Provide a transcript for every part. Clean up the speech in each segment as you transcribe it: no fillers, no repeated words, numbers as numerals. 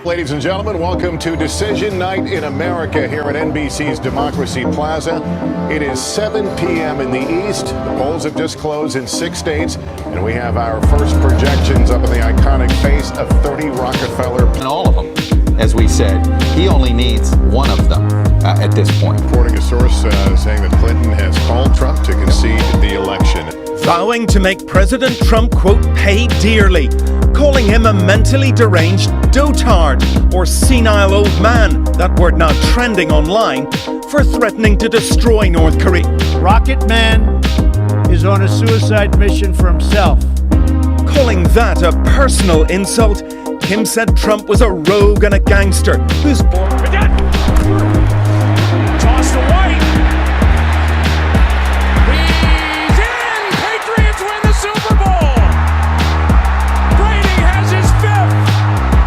Ladies and gentlemen, welcome to Decision Night in America here at NBC's Democracy Plaza. It is 7 p.m. in the East. The polls have just closed in 6 states, and we have our first projections up in the iconic face of 30 Rockefeller. And all of them, as we said, he only needs one of them at this point. Reporting a source saying that Clinton has called Trump to concede the election. Vowing to make President Trump, quote, pay dearly, calling him a mentally deranged dotard or senile old man, that word now trending online, for threatening to destroy North Korea. Rocket Man is on a suicide mission for himself. Calling that a personal insult, Kim said Trump was a rogue and a gangster who's tossed to White. He's in. Patriots win the Super Bowl. Brady has his fifth.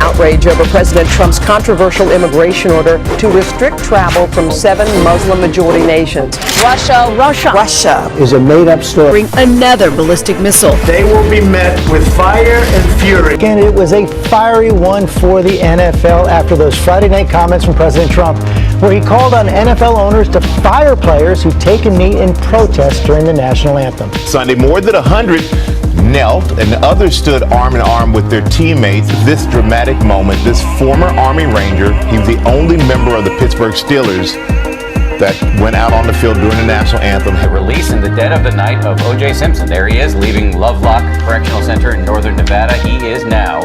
Outrage over President Trump's controversial immigration order to restrict travel from 7 Muslim-majority nations. Russia is a made-up story. Another ballistic missile. They will be met with fire and fury. Again, it was a fiery one for the NFL after those Friday night comments from President Trump, where he called on NFL owners to fire players who take a knee in protest during the national anthem. Sunday, more than 100 knelt and others stood arm in arm with their teammates. This dramatic moment, this former Army Ranger, he was the only member of the Pittsburgh Steelers that went out on the field during the national anthem. The release in the dead of the night of O.J. Simpson. There he is, leaving Lovelock Correctional Center in northern Nevada. He is now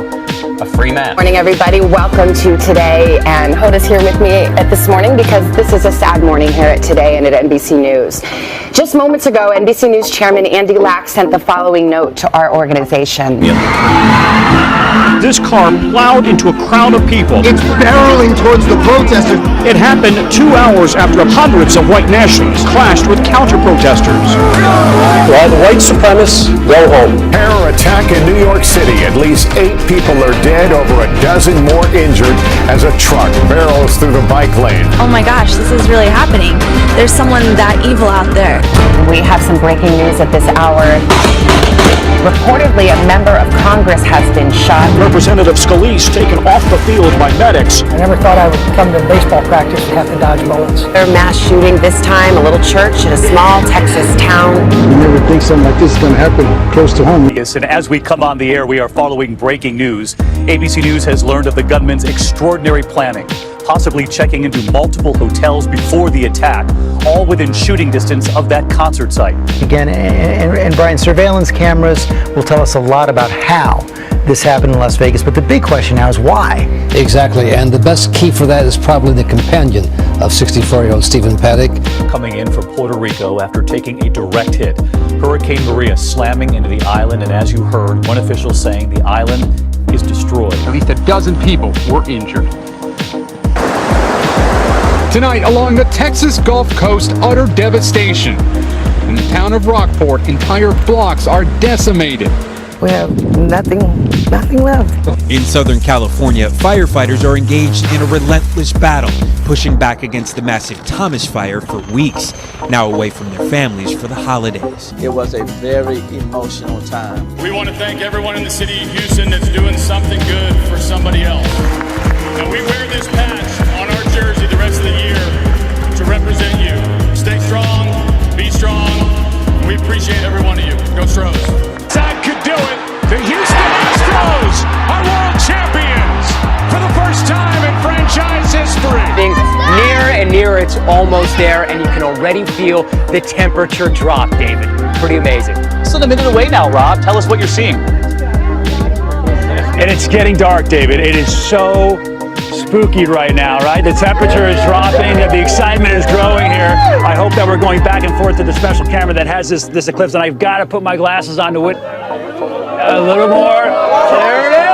a free man. Morning, everybody. Welcome to Today. And Hoda's here with me at this morning because this is a sad morning here at Today and at NBC News. Just moments ago, NBC News Chairman Andy Lack sent the following note to our organization. This car plowed into a crowd of people. It's barreling towards the protesters. It happened 2 hours after hundreds of white nationalists clashed with counter-protesters. All the white supremacists go home. Terror attack in New York City. At least 8 people are dead, over a dozen more injured as a truck barrels through the bike lane. Oh my gosh, this is really happening. There's someone that evil out there. We have some breaking news at this hour. Reportedly, a member of Congress has been shot. Representative Scalise taken off the field by medics. I never thought I would come to baseball practice and have to dodge bullets. Their mass shooting this time, a little church in a small Texas town. You never think something like this is going to happen close to home. Yes, and as we come on the air, we are following breaking news. ABC News has learned of the gunman's extraordinary planning, possibly checking into multiple hotels before the attack, all within shooting distance of that concert site. Again, and Brian, surveillance cameras will tell us a lot about how this happened in Las Vegas, but the big question now is why? Exactly, and the best key for that is probably the companion of 64-year-old Stephen Paddock. Coming in from Puerto Rico after taking a direct hit. Hurricane Maria slamming into the island, and as you heard, one official saying the island is destroyed. At least a dozen people were injured. Tonight, along the Texas Gulf Coast, utter devastation. In the town of Rockport, entire blocks are decimated. We have nothing left. In Southern California, firefighters are engaged in a relentless battle, pushing back against the massive Thomas fire for weeks, now away from their families for the holidays. It was a very emotional time. We want to thank everyone in the city of Houston that's doing something good for somebody else. And we wear this patch on our jersey the rest of the year to represent you. Stay strong, be strong. We appreciate every one of you. Go Stros. That could do it. The Houston Astros are world champions for the first time in franchise history. Near and near, it's almost there, and you can already feel the temperature drop, David. Pretty amazing. So the minute away now, Rob. Tell us what you're seeing. And it's getting dark, David. It is so spooky right now, right? The temperature is dropping, the excitement is growing here. I hope that we're going back and forth to the special camera that has this eclipse, and I've got to put my glasses on to it. A little more. There it is.